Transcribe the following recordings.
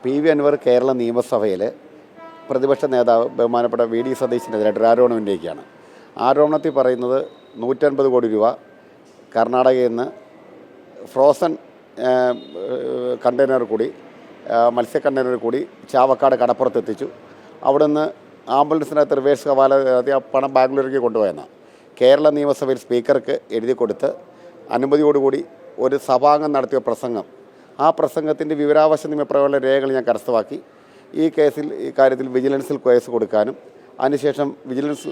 P V Anwar Kerala നിയമസഭയിൽ പ്രതിപക്ഷ നേതാവ് ബഹുമാനപ്പെട്ട വി ഡി സതീശനെതിരായിട്ടൊരു ആരോപണം ഉന്നയിക്കുകയാണ്. ആരോപണത്തിൽ പറയുന്നത് 150 കോടി രൂപ കർണാടകയിൽ നിന്ന് ഫ്രോസൺ കണ്ടെയ്നർ കൂടി മത്സ്യ കണ്ടെയ്നർ കൂടി ചാവക്കാട് കടപ്പുറത്തെത്തിച്ചു. അവിടെ നിന്ന് ആംബുലൻസിനകത്ത് റിവേഴ്സ് ഹവാല ആ പണം ബാംഗ്ലൂരിലേക്ക് കൊണ്ടുപോയെന്നാണ്. കേരള നിയമസഭയിൽ സ്പീക്കർക്ക് എഴുതി കൊടുത്ത് അനുമതിയോടുകൂടി ഒരു സഭാംഗം നടത്തിയ പ്രസംഗം, ആ പ്രസംഗത്തിൻ്റെ വിവരാവകാശ നിയമപ്രകാരമുള്ള രേഖകൾ ഞാൻ കരസ്ഥമാക്കി ഈ കാര്യത്തിൽ വിജിലൻസിൽ കേസ് കൊടുക്കാനും അതിനുശേഷം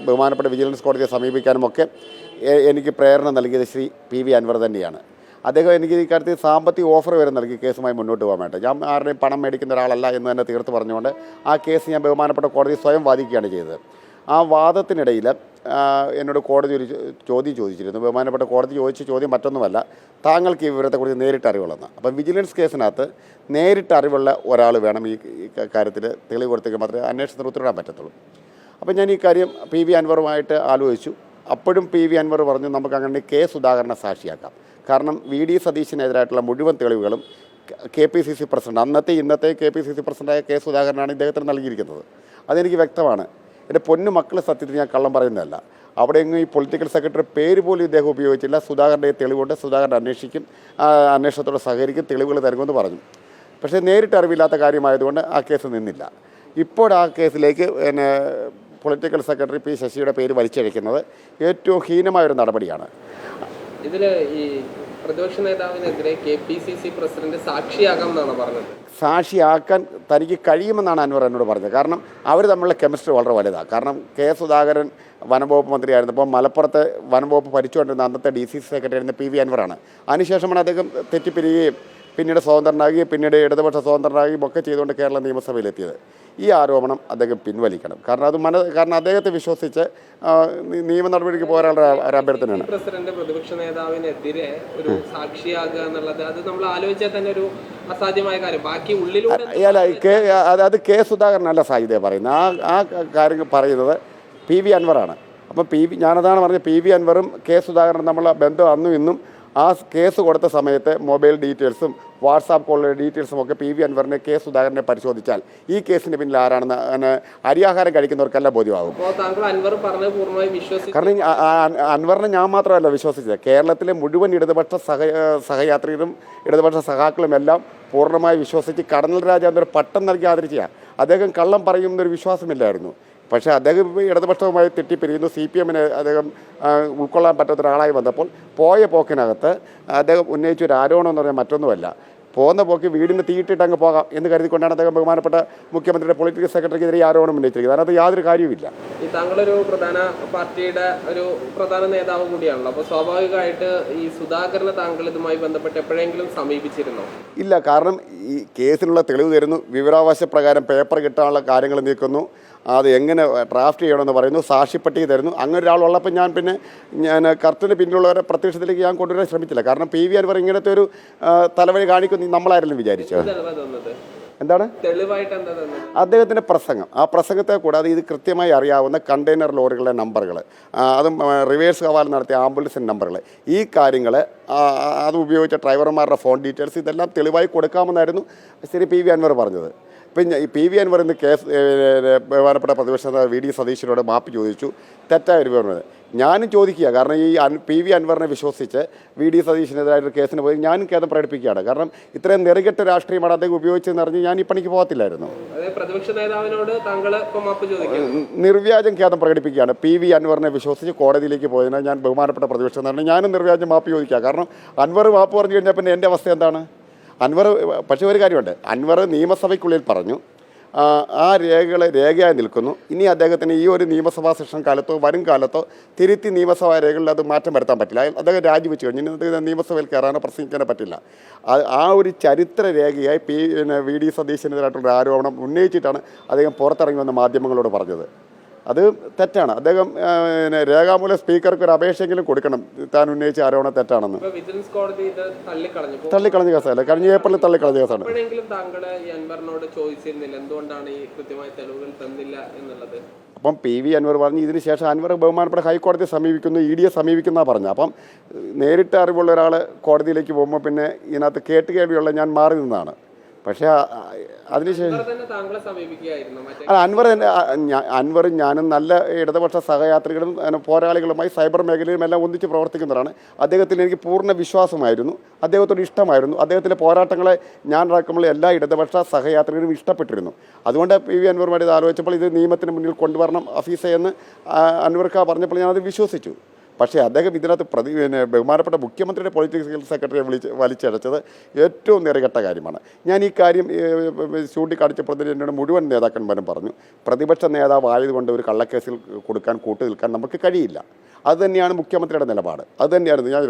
ബഹുമാനപ്പെട്ട വിജിലൻസ് കോടതിയെ സമീപിക്കാനുമൊക്കെ എനിക്ക് പ്രേരണ നൽകിയത് ശ്രീ പി വി അൻവർ തന്നെയാണ്. അദ്ദേഹം എനിക്ക് ഈ കാര്യത്തിൽ സാമ്പത്തിക ഓഫർ വരെ നൽകി കേസുമായി മുന്നോട്ട് പോകാൻ വേണ്ടി. ഞാൻ ആരുടെയും പണം മേടിക്കുന്ന ഒരാളല്ല എന്ന് തന്നെ തീർത്ത് പറഞ്ഞുകൊണ്ട് ആ കേസ് ഞാൻ ബഹുമാനപ്പെട്ട കോടതി സ്വയം വാദിക്കുകയാണ് ചെയ്തത്. ആ വാദത്തിനിടയിൽ എന്നോട് കോടതി ഒരു ചോദ്യം ചോദിച്ചിരുന്നു. ബഹുമാനപ്പെട്ട കോടതി ചോദിച്ച ചോദ്യം മറ്റൊന്നുമല്ല, താങ്കൾക്ക് ഈ വിവരത്തെക്കുറിച്ച് നേരിട്ട് അറിവുള്ളതെന്ന്. അപ്പം വിജിലൻസ് കേസിനകത്ത് നേരിട്ട് അറിവുള്ള ഒരാൾ വേണം ഈ കാര്യത്തിൽ തെളിവ് കൊടുത്തേക്ക് മാത്രമേ അന്വേഷണത്തിന് ഉത്തരവിടാൻ പറ്റത്തുള്ളൂ. അപ്പം ഞാൻ ഈ കാര്യം പി വി അൻവറുമായിട്ട് ആലോചിച്ചു. അപ്പോഴും പി വി അൻവർ പറഞ്ഞു നമുക്ക് അങ്ങനെ കെ സുധാകരനെ സാക്ഷിയാക്കാം. കാരണം വി ഡി സതീശനെതിരായിട്ടുള്ള മുഴുവൻ തെളിവുകളും K P C C president ഇന്നത്തെ കെ പി സി സി പ്രസിഡന്റായ കെ സുധാകരനാണ് ഇദ്ദേഹത്തിന് നൽകിയിരിക്കുന്നത്. അതെനിക്ക് വ്യക്തമാണ്. എൻ്റെ പൊന്നു മക്കൾ സത്യത്തിൽ ഞാൻ കള്ളം പറയുന്നതല്ല. അവിടെ എങ്ങും ഈ പൊളിറ്റിക്കൽ സെക്രട്ടറി പേര് പോലും ഇദ്ദേഹം ഉപയോഗിച്ചില്ല. സുധാകരൻ്റെ തെളിവുണ്ട്, സുധാകരൻ അന്വേഷണത്തോട് സഹകരിക്കും, തെളിവുകൾ തരുമെന്ന് പറഞ്ഞു. പക്ഷേ നേരിട്ട് അറിവില്ലാത്ത കാര്യമായതുകൊണ്ട് ആ കേസ് നിന്നില്ല. ഇപ്പോൾ ആ കേസിലേക്ക് പൊളിറ്റിക്കൽ സെക്രട്ടറി പി ശശിയുടെ പേര് വലിച്ചഴിക്കുന്നത് ഏറ്റവും ഹീനമായൊരു നടപടിയാണ്. ഇതിൽ ഈ പ്രതിപക്ഷ നേതാവിനെതിരെ K P C C president സാക്ഷിയാകാം എന്നാണ് പറഞ്ഞത്. സാക്ഷിയാക്കാൻ തനിക്ക് കഴിയുമെന്നാണ് അൻവർ എന്നോട് പറഞ്ഞത്. കാരണം അവർ തമ്മിലുള്ള കെമിസ്ട്രി വളരെ വലുതാണ്. കാരണം കെ സുധാകരൻ വനംവകുപ്പ് മന്ത്രിയായിരുന്നപ്പോൾ മലപ്പുറത്തെ വനംവകുപ്പ് ഭരിച്ചുകൊണ്ടിരുന്ന അന്നത്തെ ഡി സി സി സെക്രട്ടറി ആയിരുന്ന പി വി അൻവറാണ്. അതിനുശേഷമാണ് അദ്ദേഹം തെറ്റിപ്പിരിയുകയും പിന്നീട് സ്വതന്ത്രനാകുകയും പിന്നീട് ഇടതുപക്ഷ സ്വതന്ത്രനാകുകയും ഒക്കെ ചെയ്തുകൊണ്ട് കേരള നിയമസഭയിലെത്തിയത്. ഈ ആരോപണം അദ്ദേഹം പിൻവലിക്കണം. കാരണം അദ്ദേഹത്തെ വിശ്വസിച്ച് നിയമ നടപടിക്ക് പോരാനുള്ള ഒരു പ്രസിഡന്റ് പ്രതിപക്ഷ നേതാവിനെതിരെ ഒരു സാക്ഷിയാകുക എന്നുള്ളത് അത് നമ്മൾ ആലോചിച്ചാൽ തന്നെ ഒരു അസാധ്യമായ കാര്യം. ബാക്കി ഉള്ളിലൂടെ അത് കെ സുധാകരനല്ല സാധ്യത പറയുന്നത്. ആ കാര്യങ്ങൾ പറയുന്നത് പി വി അൻവറാണ്. അപ്പം ഞാനതാണ് പറഞ്ഞത്, പി വി അൻവറും കെ സുധാകരനും തമ്മിലുള്ള ബന്ധം അന്നും ഇന്നും ആ കേസ് കൊടുത്ത സമയത്ത് മൊബൈൽ ഡീറ്റെയിൽസും വാട്സാപ്പ് കോളിലെ ഡീറ്റെയിൽസും ഒക്കെ പി വി അൻവറിനെ കെ സുധാകരനെ പരിശോധിച്ചാൽ ഈ കേസിന് പിന്നിൽ ആരാണെന്ന് അരിയാഹാരം കഴിക്കുന്നവർക്കെല്ലാം ബോധ്യമാകും. കാരണം അൻവറിനെ ഞാൻ മാത്രമല്ല വിശ്വസിച്ചത്, കേരളത്തിലെ മുഴുവൻ ഇടതുപക്ഷ സഹയാത്രികരും ഇടതുപക്ഷ സഖാക്കളും എല്ലാം പൂർണ്ണമായി വിശ്വസിച്ച് കടന്നൽ രാജാവിൻ്റെ പട്ടം നൽകി ആദരിച്ചാൽ അദ്ദേഹം കള്ളം പറയുമെന്നൊരു വിശ്വാസമില്ലായിരുന്നു. പക്ഷേ അദ്ദേഹം ഇടതുപക്ഷവുമായി തെറ്റിപ്പിരിയുന്നു. സി പി എമ്മിനെ അദ്ദേഹം ഉൾക്കൊള്ളാൻ പറ്റാത്ത ഒരാളായി വന്നപ്പോൾ പോയ പോക്കിനകത്ത് അദ്ദേഹം ഉന്നയിച്ചൊരു ആരോപണം എന്ന് പറഞ്ഞാൽ മറ്റൊന്നുമല്ല, പോകുന്ന പോക്ക് വീടിന് തീയിട്ടിട്ട് അങ്ങ് പോകാം എന്ന് കരുതിക്കൊണ്ടാണ് അദ്ദേഹം ബഹുമാനപ്പെട്ട മുഖ്യമന്ത്രിയുടെ പൊളിറ്റിക്കൽ സെക്രട്ടറിക്കെതിരെ ആരോപണം ഉന്നയിച്ചിരിക്കുന്നത്. അതിനകത്ത് യാതൊരു കാര്യവുമില്ല. ഈ താങ്കളൊരു പ്രധാന പാർട്ടിയുടെ ഒരു പ്രധാന നേതാവ് കൂടിയാണല്ലോ, അപ്പോൾ സ്വാഭാവികമായിട്ട് ഈ സുധാകരനെ താങ്കൾ ഇതുമായി ബന്ധപ്പെട്ട് എപ്പോഴെങ്കിലും സമീപിച്ചിരുന്നോ? ഇല്ല. കാരണം ഈ കേസിനുള്ള തെളിവ് തരുന്നു, വിവരാവകാശ പ്രകാരം പേപ്പർ കിട്ടാനുള്ള കാര്യങ്ങൾ നീക്കുന്നു, അത് എങ്ങനെ ഡ്രാഫ്റ്റ് ചെയ്യണമെന്ന് പറയുന്നു, സാക്ഷിപ്പട്ടിക തരുന്നു. അങ്ങനെ ഒരാളുള്ളപ്പോൾ ഞാൻ കർട്ടന് പിന്നിലുള്ളവരെ പ്രത്യക്ഷത്തിലേക്ക് ഞാൻ കൊണ്ടുവരാൻ ശ്രമിച്ചില്ല. കാരണം പി വി അൻവർ ഇങ്ങനത്തെ ഒരു തലവഴി കാണിക്കുന്നു നമ്മളാരെങ്കിലും വിചാരിച്ചത്. എന്താണ് അദ്ദേഹത്തിൻ്റെ പ്രസംഗം? ആ പ്രസംഗത്തെ കൂടാതെ ഇത് കൃത്യമായി അറിയാവുന്ന കണ്ടെയ്നർ ലോറികളുടെ നമ്പറുകൾ, അതും റിവേഴ്സ് ഹവാല നടത്തിയ ആംബുലൻസിൻ്റെ നമ്പറുകൾ, ഈ കാര്യങ്ങൾ അത് ഉപയോഗിച്ച ഡ്രൈവർമാരുടെ ഫോൺ ഡീറ്റെയിൽസ് ഇതെല്ലാം തെളിവായി കൊടുക്കാമെന്നായിരുന്നു ശ്രീ പി വി അൻവർ പറഞ്ഞത്. പിന്നെ ഈ പി വി അൻവർ ഇന്ന് ബഹുമാനപ്പെട്ട പ്രതിപക്ഷ നേതാവ് വി ഡി സതീശനോട് മാപ്പ് ചോദിച്ചു. തെറ്റായ ഒരു വിവരം ഞാനും ചോദിക്കുക. കാരണം ഈ പി വി അൻവറിനെ വിശ്വസിച്ച് വി ഡി സതീശനെതിരായിട്ട് കേസിന് പോയി ഞാനും ഖേദം പ്രകടിപ്പിക്കുകയാണ്. കാരണം ഇത്രയും നെറുകെട്ട രാഷ്ട്രീയമാണ് അദ്ദേഹം ഉപയോഗിച്ചതെന്ന് അറിഞ്ഞ് ഞാൻ ഈ പണിക്ക് പോകത്തില്ലായിരുന്നു. നിർവ്യാജം ഖേദം പ്രകടിപ്പിക്കുകയാണ്. പി വി അൻവറിനെ വിശ്വസിച്ച് കോടതിയിലേക്ക് പോയതിനാൽ ഞാൻ ബഹുമാനപ്പെട്ട പ്രതിപക്ഷ നേതാവിന് ഞാനും നിർവ്യാജം മാപ്പ് ചോദിക്കുക. കാരണം അൻവർ മാപ്പ് പറഞ്ഞു കഴിഞ്ഞാൽ പിന്നെ എൻ്റെ അവസ്ഥ എന്താണ്? പക്ഷേ ഒരു കാര്യമുണ്ട്, അൻവർ നിയമസഭയ്ക്കുള്ളിൽ പറഞ്ഞു ആ രേഖയായി നിൽക്കുന്നു. ഇനി അദ്ദേഹത്തിന് ഈ ഒരു നിയമസഭാ സെഷൻ കാലത്തോ വരും കാലത്തോ തിരുത്തി നിയമസഭാ രേഖകളിൽ അത് മാറ്റം വരുത്താൻ പറ്റില്ല. അദ്ദേഹം രാജിവെച്ച് കഴിഞ്ഞു. ഇനി നിയമസഭയിൽ കയറാനോ പ്രസംഗിക്കാനോ പറ്റില്ല. ആ ഒരു ചരിത്ര രേഖയായി വി ഡി സതീശനെതിരായിട്ടുള്ള ആരോപണം ഉന്നയിച്ചിട്ടാണ് അദ്ദേഹം പുറത്തിറങ്ങുമെന്ന് മാധ്യമങ്ങളോട് പറഞ്ഞത്. അത് തെറ്റാണ്. അദ്ദേഹം രേഖാമൂലം സ്പീക്കർക്ക് ഒരു അപേക്ഷയെങ്കിലും കൊടുക്കണം താൻ ഉന്നയിച്ച ആരോപണം തെറ്റാണെന്ന്. തള്ളിക്കളഞ്ഞ കേസല്ല, കഴിഞ്ഞ ഏപ്രിലിൽ തള്ളിക്കളഞ്ഞ കേസാണ്. അപ്പം പി വി അൻവർ പറഞ്ഞു ഇതിന് ശേഷം അൻവർ ബഹുമാനപ്പെട്ട ഹൈക്കോടതിയെ സമീപിക്കുന്നു, ഇ ഡിയെ സമീപിക്കുന്നതാണ് പറഞ്ഞു. അപ്പം നേരിട്ട് അറിവുള്ള ഒരാൾ കോടതിയിലേക്ക് പോകുമ്പോൾ പിന്നെ ഇതിനകത്ത് കേട്ടുകേൾവിയുള്ള ഞാൻ മാറി നിന്നാണ്. പക്ഷേ അതിനുശേഷം അൻവർ തന്നെ താങ്കളെ സമീപിക്കുകയായിരുന്നു മറ്റേ അല്ല, അൻവറും ഞാനും നല്ല ഇടതുപക്ഷ സഹയാത്രികളും പോരാളികളുമായി സൈബർ മേഖലയിലും എല്ലാം ഒന്നിച്ച് പ്രവർത്തിക്കുന്നവരാണ്. അദ്ദേഹത്തിൽ എനിക്ക് പൂർണ്ണ വിശ്വാസമായിരുന്നു, അദ്ദേഹത്തോട് ഇഷ്ടമായിരുന്നു. അദ്ദേഹത്തിൻ്റെ പോരാട്ടങ്ങളെ ഞാൻ അടക്കമുള്ള എല്ലാ ഇടതുപക്ഷ സഹയാത്രികരും ഇഷ്ടപ്പെട്ടിരുന്നു. അതുകൊണ്ട് പി വി അൻവറുമായിട്ട് ഇത് ആലോചിച്ചപ്പോൾ ഇത് നിയമത്തിന് മുന്നിൽ കൊണ്ടുവരണം അഫീസ എന്ന് അൻവർക്ക് പറഞ്ഞപ്പോൾ ഞാനത് വിശ്വസിച്ചു. പക്ഷേ അദ്ദേഹം ഇതിനകത്ത് ബഹുമാനപ്പെട്ട മുഖ്യമന്ത്രിയുടെ പൊളിറ്റിക്കൽ സെക്രട്ടറിയെ വലിച്ചടച്ചത് ഏറ്റവും നിറകെട്ട കാര്യമാണ്. ഞാൻ ഈ കാര്യം ചൂണ്ടിക്കാണിച്ചപ്പോൾ തന്നെ എന്നോട് മുഴുവൻ നേതാക്കന്മാരും പറഞ്ഞു, പ്രതിപക്ഷ നേതാവ് ആയതുകൊണ്ട് ഒരു കള്ളക്കേസിൽ കൊടുക്കാൻ നിൽക്കാൻ നമുക്ക് കഴിയില്ല. അതുതന്നെയാണ് മുഖ്യമന്ത്രിയുടെ നിലപാട്. അതുതന്നെയായിരുന്നു ഞാൻ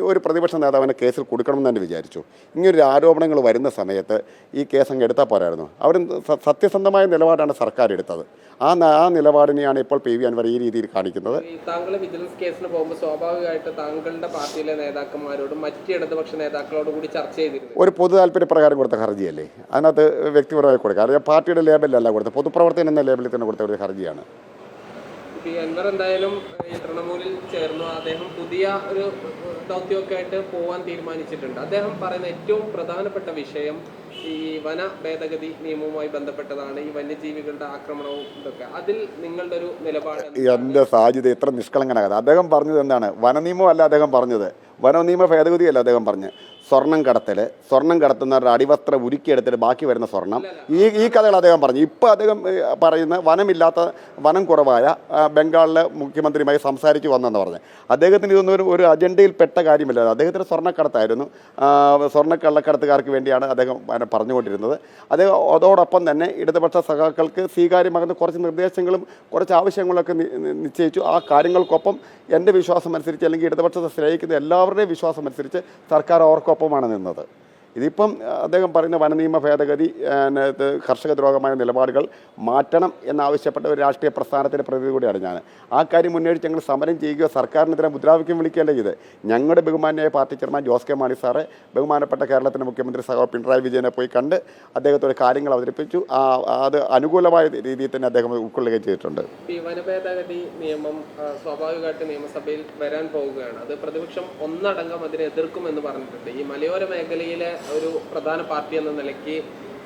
ഒരു പ്രതിപക്ഷ നേതാവിനെ കേസിൽ കൊടുക്കണമെന്ന് തന്നെ വിചാരിച്ചു. ഇങ്ങനൊരു ആരോപണങ്ങൾ വരുന്ന സമയത്ത് ഈ കേസ് അങ്ങ് എടുത്താൽ പോരായിരുന്നു. അവർ സത്യസന്ധമായ നിലപാടാണ് സർക്കാർ എടുത്തത്. ആ നിലപാടിനെയാണ് ഇപ്പോൾ പി വി അൻവർ ഈ രീതിയിൽ കാണിക്കുന്നത്. താങ്കൾ വിജിലൻസ് കേസിന് പോകുമ്പോൾ സ്വാഭാവികമായിട്ട് താങ്കളുടെ പാർട്ടിയിലെ നേതാക്കന്മാരോടും മറ്റ് ഇടതുപക്ഷ നേതാക്കളോടും കൂടി ചർച്ച ചെയ്തിരുന്നു. ഒരു പൊതു താല്പര്യപ്രകാരം കൊടുത്ത ഹർജിയല്ലേ, അതിനകത്ത് വ്യക്തിപരമായി കൊടുക്കുക. അത് പാർട്ടിയുടെ ലേബലിലല്ല കൊടുത്തത്, പൊതുപ്രവർത്തകൻ എന്ന ലേബലിൽ തന്നെ കൊടുത്ത ഒരു ഹർജിയാണ്. പി അൻവർ എന്തായാലും ഈ തൃണമൂലിൽ ചേർന്നു. അദ്ദേഹം പുതിയ ഒരു ദൗത്യമൊക്കെ ആയിട്ട് പോകാൻ തീരുമാനിച്ചിട്ടുണ്ട്. അദ്ദേഹം പറയുന്ന ഏറ്റവും പ്രധാനപ്പെട്ട വിഷയം ഈ വന ഭേദഗതി നിയമവുമായി ബന്ധപ്പെട്ടതാണ്, ഈ വന്യജീവികളുടെ ആക്രമണവും ഇതൊക്കെ. അതിൽ നിങ്ങളുടെ ഒരു നിലപാട്? എൻ്റെ സാധ്യത എത്ര നിഷ്കളങ്കനാകാതെ. അദ്ദേഹം പറഞ്ഞത് എന്താണ്? വനനിയമമല്ല അദ്ദേഹം പറഞ്ഞത്, വനനിയമ ഭേദഗതിയല്ല അദ്ദേഹം പറഞ്ഞ്, സ്വർണം കടത്തുന്നവരുടെ അടിവസ്ത്രം ഉരുക്കിയെടുത്തിട്ട് ബാക്കി വരുന്ന സ്വർണം, ഈ കഥകൾ അദ്ദേഹം പറഞ്ഞു. ഇപ്പോൾ അദ്ദേഹം പറയുന്ന വനം കുറവായ ബംഗാളിലെ മുഖ്യമന്ത്രിയുമായി സംസാരിച്ച് വന്നെന്ന് പറഞ്ഞ് അദ്ദേഹത്തിന് ഇതൊന്നും ഒരു അജണ്ടയിൽ പെട്ട കാര്യമില്ല. അദ്ദേഹത്തിന് സ്വർണ്ണക്കടത്തായിരുന്നു, സ്വർണ്ണക്കള്ളക്കടത്തുകാർക്ക് വേണ്ടിയാണ് അദ്ദേഹം പറഞ്ഞുകൊണ്ടിരുന്നത്. അദ്ദേഹം അതോടൊപ്പം തന്നെ ഇടതുപക്ഷ സഖാക്കൾക്ക് സ്വീകാര്യമാകുന്ന കുറച്ച് നിർദ്ദേശങ്ങളും കുറച്ച് ആവശ്യങ്ങളൊക്കെ നിശ്ചയിച്ചു. ആ കാര്യങ്ങൾക്കൊപ്പം എൻ്റെ വിശ്വാസം അനുസരിച്ച്, അല്ലെങ്കിൽ ഇടതുപക്ഷത്തെ സ്നേഹിക്കുന്ന എല്ലാവരുടെയും വിശ്വാസം അനുസരിച്ച് സർക്കാർ അവർക്കൊപ്പമാണ് നിന്നത്. ഇതിപ്പം അദ്ദേഹം പറയുന്ന വനനിയമ ഭേദഗതി, കർഷക ദ്രോഹമായ നിലപാടുകൾ മാറ്റണം എന്നാവശ്യപ്പെട്ട ഒരു രാഷ്ട്രീയ പ്രസ്ഥാനത്തിൻ്റെ പ്രതിനിധി കൂടിയാണ് ഞാൻ. ആ കാര്യം മുന്നേറിച്ച് ഞങ്ങൾ സമരം ചെയ്യുകയോ സർക്കാരിനെതിരെ മുദ്രാവാക്യം വിളിക്കുകയല്ല ഇത്. ഞങ്ങളുടെ ബഹുമാന്യായ പാർട്ടി ചെയർമാൻ ജോസ് കെ മാണി സാറെ ബഹുമാനപ്പെട്ട കേരളത്തിൻ്റെ മുഖ്യമന്ത്രി സഹോ പിണറായി വിജയനെ പോയി കണ്ട് അദ്ദേഹത്തോട് കാര്യങ്ങൾ അവതരിപ്പിച്ചു. അത് അനുകൂലമായ രീതിയിൽ തന്നെ അദ്ദേഹം ഉൾക്കൊള്ളുകയും ചെയ്തിട്ടുണ്ട്. ഈ വനഭേദഗതി നിയമം സ്വാഭാവികമായിട്ട് നിയമസഭയിൽ വരാൻ പോവുകയാണ്. അത് പ്രതിപക്ഷം ഒന്നടങ്കം അതിനെ എതിർക്കുമെന്ന് പറഞ്ഞിട്ടുണ്ട്. ഈ മലയോര മേഖലയിലെ ഒരു പ്രധാന പാർട്ടി എന്ന നിലയ്ക്ക്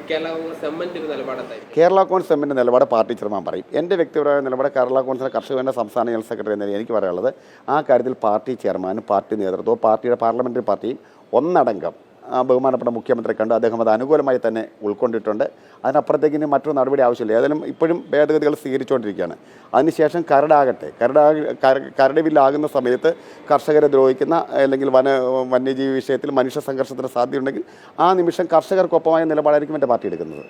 കേരള കോൺഗ്രസ് എമ്മിൻ്റെ ഒരു നിലപാടെന്തായി? കേരള കോൺഗ്രസ് എമ്മിൻ്റെ നിലപാട് പാർട്ടി ചെയർമാൻ പറയും. എൻ്റെ വ്യക്തിപരമായ നിലപാട് കേരള കോൺഗ്രസിലെ കർഷകൻ്റെ സംസ്ഥാന ജനറൽ സെക്രട്ടറി എന്ന എനിക്ക് പറയാനുള്ളത്, ആ കാര്യത്തിൽ പാർട്ടി ചെയർമാനും പാർട്ടി നേതൃത്വവും പാർട്ടിയുടെ പാർലമെൻ്ററി പാർട്ടിയും ഒന്നടങ്കം ബഹുമാനപ്പെട്ട മുഖ്യമന്ത്രി കണ്ട് അദ്ദേഹം അത് അനുകൂലമായി തന്നെ ഉൾക്കൊണ്ടിട്ടുണ്ട്. അതിനപ്പുറത്തേക്ക് ഇനി മറ്റൊരു നടപടി ആവശ്യമില്ല. ഏതായാലും ഇപ്പോഴും ഭേദഗതികൾ സ്വീകരിച്ചുകൊണ്ടിരിക്കുകയാണ്. അതിനുശേഷം കരട് ബില്ലാകുന്ന സമയത്ത് കർഷകരെ ദ്രോഹിക്കുന്ന അല്ലെങ്കിൽ വന്യജീവി വിഷയത്തിൽ മനുഷ്യ സംഘർഷത്തിന് സാധ്യതയുണ്ടെങ്കിൽ ആ നിമിഷം കർഷകർക്കൊപ്പമായ നിലപാടായിരിക്കും എൻ്റെ പാർട്ടി എടുക്കുന്നത്.